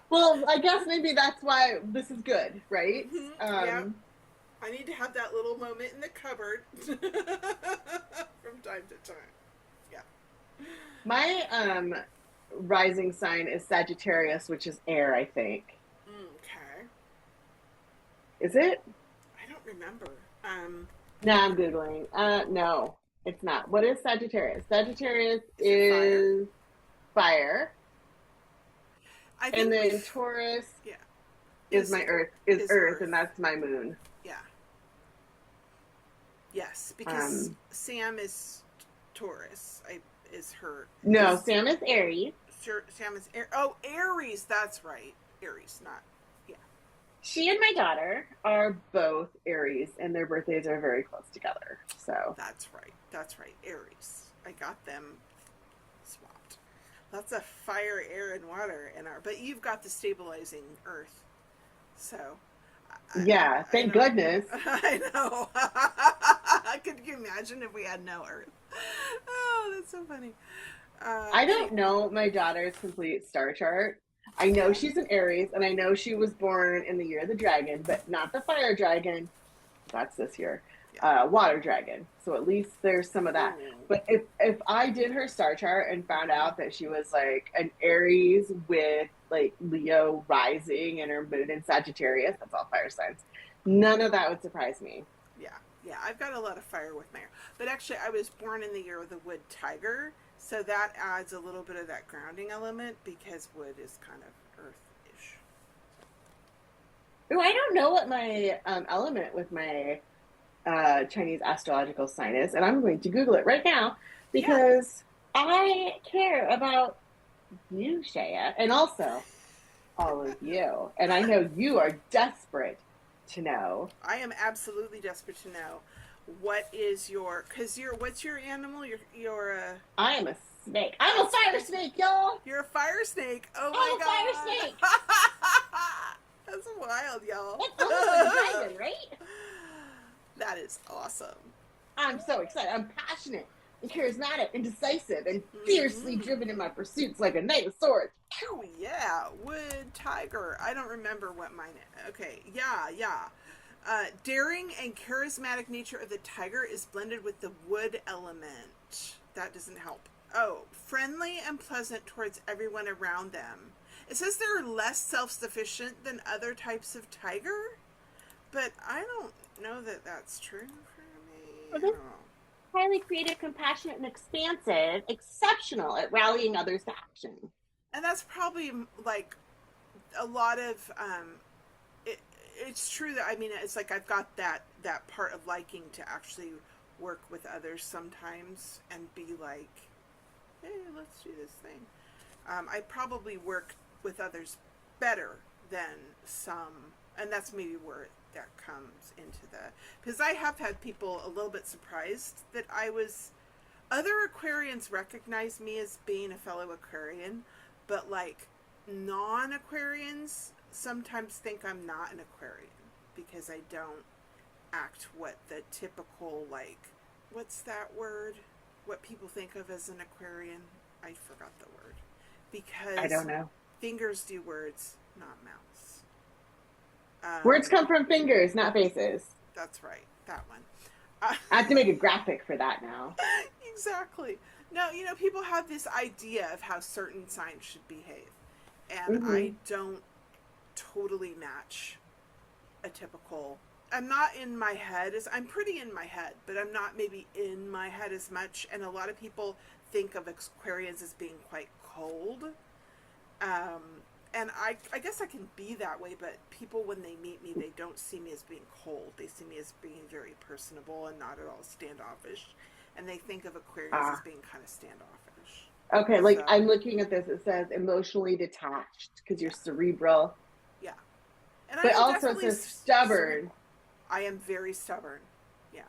Well, I guess maybe that's why this is good, right? Yeah. I need to have that little moment in the cupboard from time to time. Yeah. My rising sign is Sagittarius, which is air, I think. Okay. Is it? I don't remember. No, I'm Googling. No, it's not. What is Sagittarius? Sagittarius is is fire. I think And then Taurus is my Earth, is Earth, and that's my moon. Yeah. Yes, because Sam is Taurus. Is her. No, Sam is Aries. Sam is Aries. That's right. Aries, not. Yeah. She and my daughter are both Aries, and their birthdays are very close together. So that's right. Aries. I got them swapped. Lots of fire, air, and water in our. But you've got the stabilizing Earth. So. Thank goodness. I know. Could you imagine if we had no Earth? Oh, that's so funny. I don't know my daughter's complete star chart. I know she's an Aries, and I know she was born in the year of the dragon, but not the fire dragon. That's this year. Water dragon. So at least there's some of that. But if I did her star chart and found out that she was like an Aries with like Leo rising and her moon in Sagittarius, that's all fire signs, none of that would surprise me. Yeah, I've got a lot of fire with my hair. But actually, I was born in the year of the wood tiger, So that adds a little bit of that grounding element because wood is kind of earth-ish. Oh, I don't know what my element with my Chinese astrological sign is, and I'm going to Google it right now Yeah, because I care about you, Shea, and also all of you. And I know you are desperate to know. I am absolutely desperate to know what is your, because you're, what's your animal? I am a snake. I'm a fire snake, y'all. you're a fire snake. Oh I'm my a fire snake. god. That's wild, y'all. That's almost like a dragon, right? That is awesome. I'm so excited. I'm passionate and charismatic and decisive and fiercely Mm-hmm. driven in my pursuits like a knight of swords. Oh yeah, wood tiger. I don't remember what mine is. Okay, yeah. Daring and charismatic nature of the tiger is blended with the wood element. That doesn't help. Oh, friendly and pleasant towards everyone around them. It says they're less self-sufficient than other types of tiger, but I don't know that that's true for me. I don't know. Highly creative, compassionate, and expansive, exceptional at rallying others to action. And that's probably like a lot of it's true that, I mean, it's like I've got that part of liking to actually work with others sometimes and be like, hey, let's do this thing. I probably work with others better than some, and that's maybe where that comes into the, because I have had people a little bit surprised that I was, other Aquarians recognize me as being a fellow Aquarian, but like non-Aquarians sometimes think I'm not an Aquarian because I don't act what the typical, like, what's that word? What people think of as an Aquarian? I forgot the word. I Because don't know. fingers do words, not mouths. Words Um, come from fingers, not faces. that's right, that one. I have to make a graphic for that now. Exactly. No, people have this idea of how certain signs should behave. And I Hmm. don't totally match a typical. I'm not in my head as, I'm pretty in my head, but I'm not maybe in my head as much. And a lot of people think of Aquarians as being quite cold. Um, and I guess I can be that way, but people, when they meet me, they don't see me as being cold. They see me as being very personable and not at all standoffish. And they think of Aquarians as Ah, being kind of standoffish. okay. Like So, I'm looking at this. It says emotionally detached because you're yeah, cerebral, yeah. And I but am also it definitely says stubborn. cerebral. I am very stubborn. Yeah.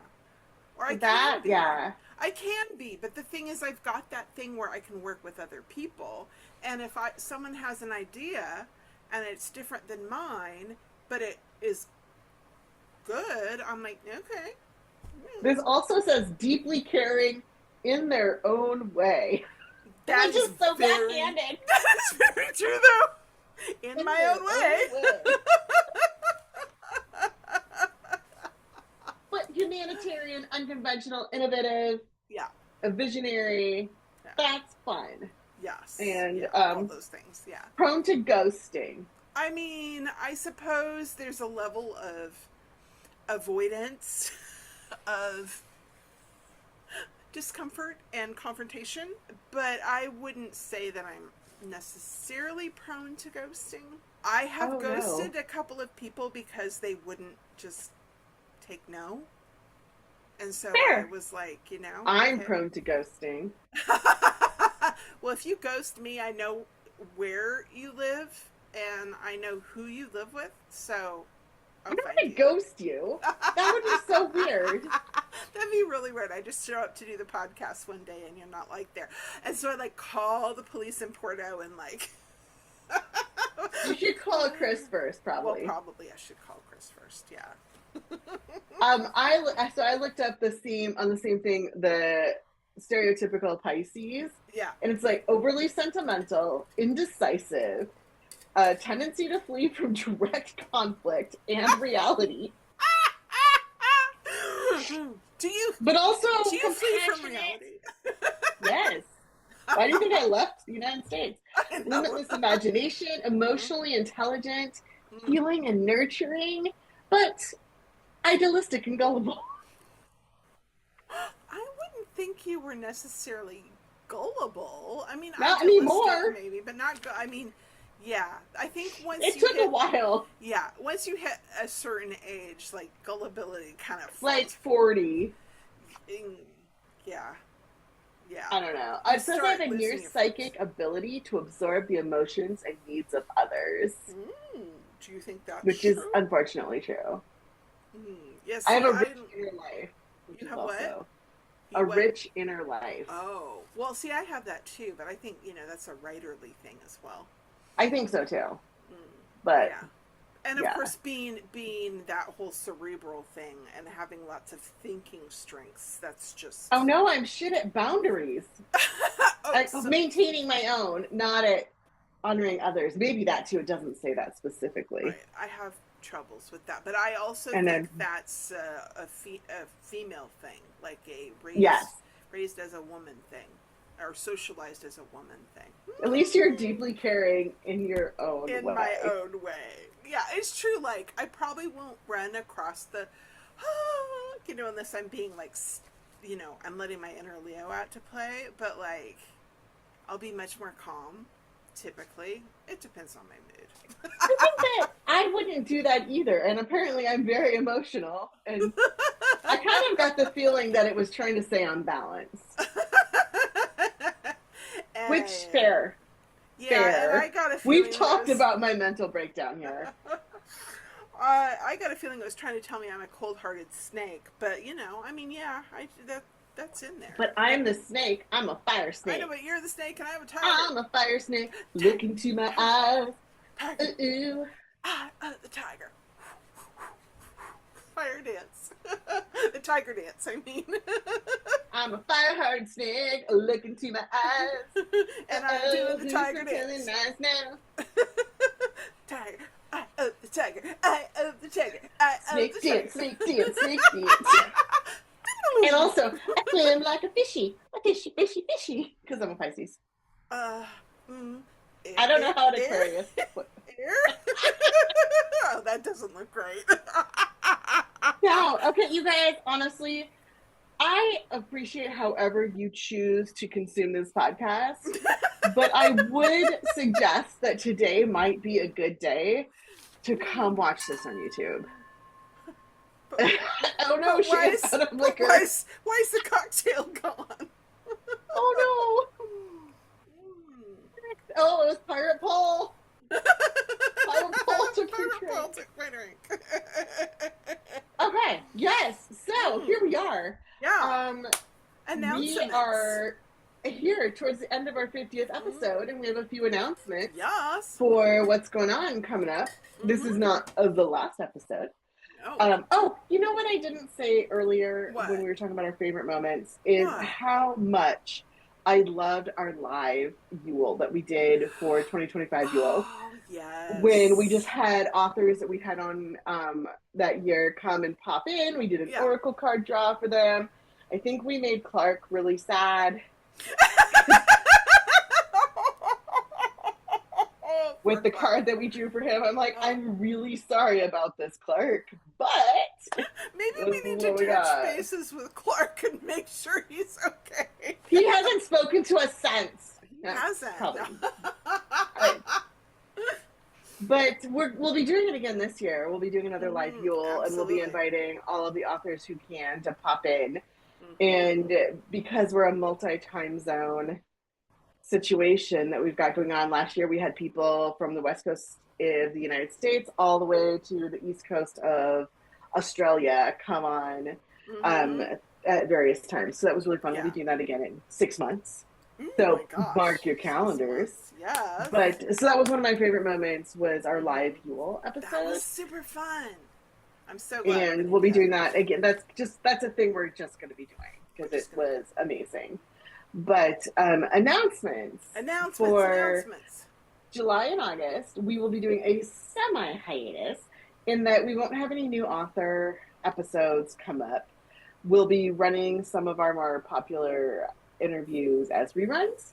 Or I can That, be. yeah. I can be, but the thing is, I've got that thing where I can work with other people, and if someone has an idea, and it's different than mine, but it is good, I'm like, okay, This also says deeply caring in their own way, that which is is so very, backhanded. that is very true though, in In my their own own way. way. But humanitarian, unconventional, innovative, Yeah. a visionary. Yeah. That's fun. Yes. And Yeah. All those things. Yeah. prone to ghosting. I mean, I suppose there's a level of avoidance of discomfort and confrontation, but I wouldn't say that I'm necessarily prone to ghosting. I have Oh ghosted no. a couple of people because they wouldn't just take no. And so I Fair. was like, I'm okay. prone to ghosting. Well, if you ghost me, I know where you live and I know who you live with, so I'll I'm not find gonna you. ghost you. That would be so weird. That'd be really weird. I just show up to do the podcast one day and you're not like there. And so I like call the police in Porto and like You should call Chris first, well, probably. probably I should call Chris first. Yeah. I looked up the same thing, the stereotypical Pisces, Yeah. and it's like overly sentimental, indecisive, a tendency to flee from direct conflict and reality, do you but also do you flee from compassionate. reality? Yes. Why do you think I left the United States? I know. Limitless imagination, Mhm. emotionally intelligent, Mhm. healing and nurturing, but idealistic and gullible. I wouldn't think you were necessarily gullible. I mean, Not idealistic anymore. maybe, but not. I mean, yeah. I think It took a while. once you hit a certain age, like gullibility kind of Like falls. 40. Yeah, yeah. I don't know. You It says I have start a near losing your focus. psychic ability to absorb the emotions and needs of others, Mm, do you think that's which is true? unfortunately true. Yeah. I have See, a I rich didn't. inner life, which You is have what? also You a what? rich inner life. Oh, well. See, I have that too, but I think that's a writerly thing as well. I think so too. Mm, But yeah. And of yeah. course, being that whole cerebral thing and having lots of thinking strengths, that's Oh just. no, I'm shit at boundaries. Oh, so Maintaining my own, not at honoring others. Maybe that too. It doesn't say that specifically. right, I have troubles with that, but I also And think then, that's a female thing, like a yes, raised as a woman thing, or socialized as a woman thing. at least you're deeply caring in your own In my way. own way. Yeah, it's true. Like, I probably won't run across the, unless I'm being like, I'm letting my inner Leo out to play, but like, I'll be much more calm, typically. It depends on my mood. I think that I wouldn't do that either. And apparently, I'm very emotional. And I kind of got the feeling that it was trying to say I'm balanced, which And, fair, yeah, and I fair. got a We've feeling talked about my mental breakdown here. I got a feeling it was trying to tell me I'm a cold-hearted snake, but I mean, yeah, that's in there. But I'm the snake. I'm a fire I snake. know, but you're the snake and I'm a tiger. I'm a fire snake. Look into my eyes. Tiger. Ooh. The tiger. Fire dance. The tiger dance, I mean. I'm a fire-hearted snake. Look into my eyes. And I'm doing the tiger Feeling dance. nice now. Tiger. I of the tiger. I of the tiger. I of Snake the tiger. dance, snake dance, snake dance. And also, I swim like a fishy. A fishy, fishy, fishy. Because I'm a Pisces. Uh, mm, I don't know how to air- Aquarius. air? Oh, that doesn't look great. No, okay, you guys, honestly, I appreciate however you choose to consume this podcast, but I would suggest that today might be a good day to come watch this on YouTube. But, Oh no, why she's is, out of liquor. why is the cocktail gone? Oh no. Oh, it was Pirate Paul. Pirate Paul took your Pirate Paul drink. took my drink. Okay, yes. So here we are. Yeah. We Announcements. are here towards the end of our 50th episode, and we have a few announcements Yes. for what's going on coming up. This is not the last episode. No. Oh, you know what I didn't say earlier What? when we were talking about our favorite moments is What? how much I loved our live Yule that we did for 2025 Yule. Oh, yes. When we just had authors that we had on that year come and pop in. We did an oracle card draw for them. I think we made Clark really sad with the card that we drew for him. I'm like, I'm really sorry about this, Clark, but maybe we need to touch bases with Clark and make sure he's okay. He hasn't spoken to us since. He hasn't. Probably. Right. But we'll be doing it again this year. We'll be doing another live Yule, and we'll be inviting all of the authors who can to pop in. And because we're a multi-time zone situation that we've got going on, last year we had people from the west coast of the United States all the way to the east coast of Australia come on at various times. So that was really fun. We'll be doing that again in 6 months. So mark your calendars. Yeah. But so that was one of my favorite moments was our live Yule episode. That was super fun. I'm so glad. And we'll be doing that again. That's a thing we're just going to be doing because it was amazing. But announcements for July and August, we will be doing a semi-hiatus in that we won't have any new author episodes come up. We'll be running some of our more popular interviews as reruns.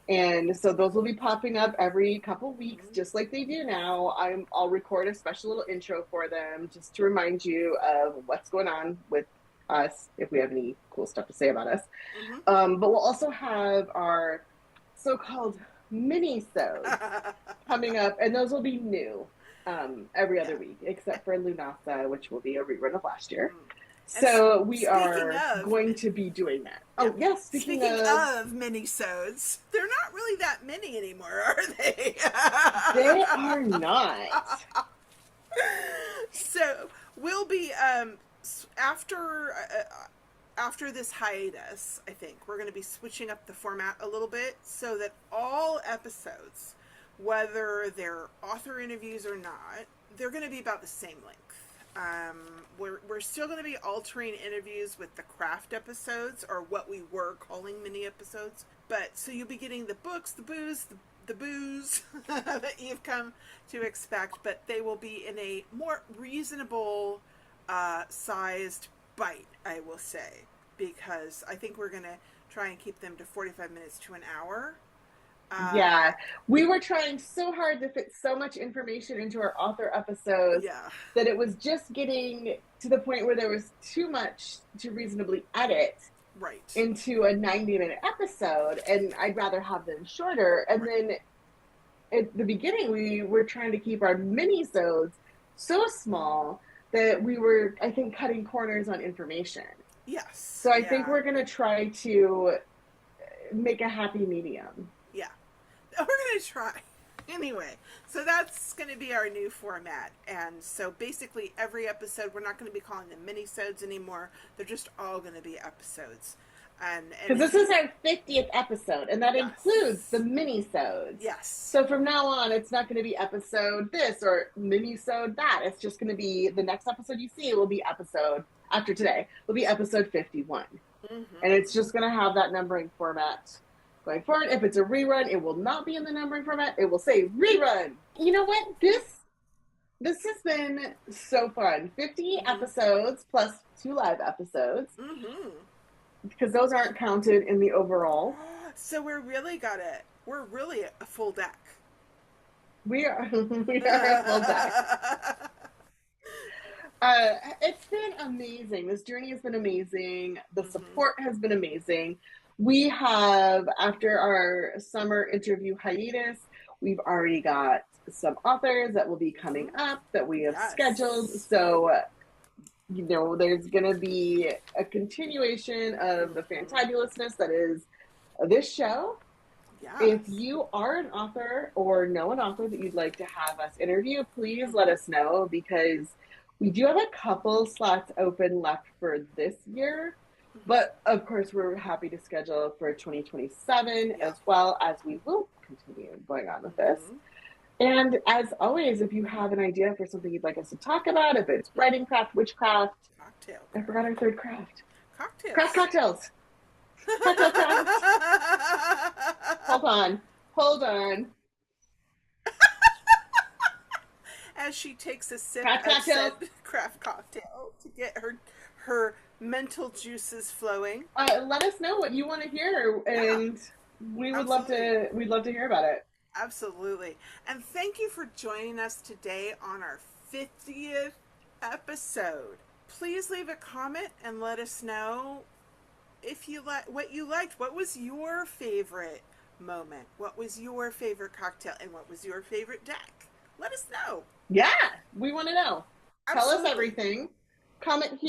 And so those will be popping up every couple weeks, just like they do now. I'll record a special little intro for them just to remind you of what's going on with us if we have any cool stuff to say about us. Mm-hmm. But we'll also have our so-called mini-sodes coming up, and those will be new every other Yeah. week, except for Lunasa, which will be a rerun of last year. Mm. And So we speaking are of, going to be doing that. yeah. Oh, yes, Speaking of mini-sodes, they're not really that many anymore, are they? they are not. So we'll be after after this hiatus, I think we're going to be switching up the format a little bit so that all episodes, whether they're author interviews or not, they're going to be about the same length. We're still going to be altering interviews with the craft episodes, or what we were calling mini episodes. But so you'll be getting the books, the booze that you've come to expect, but they will be in a more reasonable sized bite, I will say, because I think we're going to try and keep them to 45 minutes to an hour. Yeah, we were trying so hard to fit so much information into our author episodes Yeah. that it was just getting to the point where there was too much to reasonably edit Right. into a 90-minute episode, and I'd rather have them shorter. And then at the beginning, we were trying to keep our mini-sodes so small that we were, I think, cutting corners on information. Yes. So I think we're going to try to make a happy medium. Yeah. We're going to try. Anyway, so that's going to be our new format. And so basically every episode, we're not going to be calling them mini-sodes anymore. They're just all going to be episodes. Because this is our 50th episode, and that yes. includes the mini-sodes. Yes. So from now on, it's not going to be episode this or mini-sode that. It's just going to be the next episode you see will be episode, after today, will be episode 51. Mm-hmm. And it's just going to have that numbering format going forward. If it's a rerun, it will not be in the numbering format. It will say rerun. You know what? This has been so fun. 50 episodes plus 2 live episodes. Mm-hmm. Because those aren't counted in the overall. So we're really a full deck. We are a full deck. It's been amazing. This journey has been amazing. The support has been amazing. We have, after our summer interview hiatus, we've already got some authors that will be coming up that we have scheduled. So, there's going to be a continuation of the fantabulousness that is this show. Yes. If you are an author or know an author that you'd like to have us interview, please let us know, because we do have a couple slots open left for this year. But, of course, we're happy to schedule for 2027 as well, as we will continue going on with this. And as always, if you have an idea for something you'd like us to talk about, if it's writing craft, witchcraft, cocktail. I forgot our third craft. Cocktails. Craft cocktails. Cocktail craft. Hold on. As she takes a sip craft of cocktail. said craft cocktail to get her mental juices flowing. Let us know what you want to hear, and we would we'd love to hear about it. Absolutely. And thank you for joining us today on our 50th episode. Please leave a comment and let us know if you what you liked. What was your favorite moment? What was your favorite cocktail? And what was your favorite deck? Let us know. Yeah, we want to know. Absolutely. Tell us everything. Comment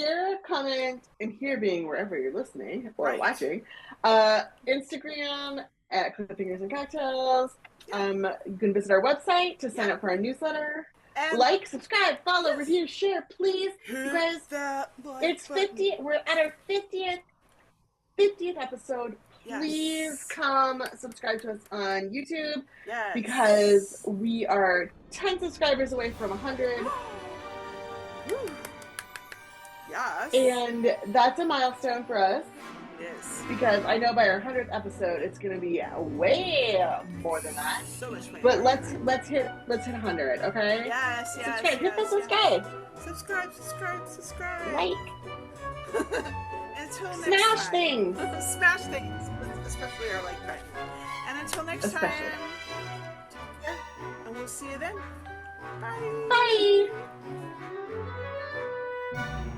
and here being wherever you're listening or watching. Instagram at Cliffhangers and Cocktails. You can visit our website to sign up for our newsletter. And like, subscribe, follow, review, share, please. You guys, it's 50. We're at our 50th episode. Please come subscribe to us on YouTube. Yes. Because we are 10 subscribers away from 100. Yes. And that's a milestone for us. Yes. Because I know by our 100th episode, it's going to be way more than that. So much more. But let's hit 100, okay? Yes. Subscribe. Hit the subscribe. Subscribe. Like. Until next Smash time. things. Smash things. Especially our like button. And until next time. And we'll see you then. Bye. Bye.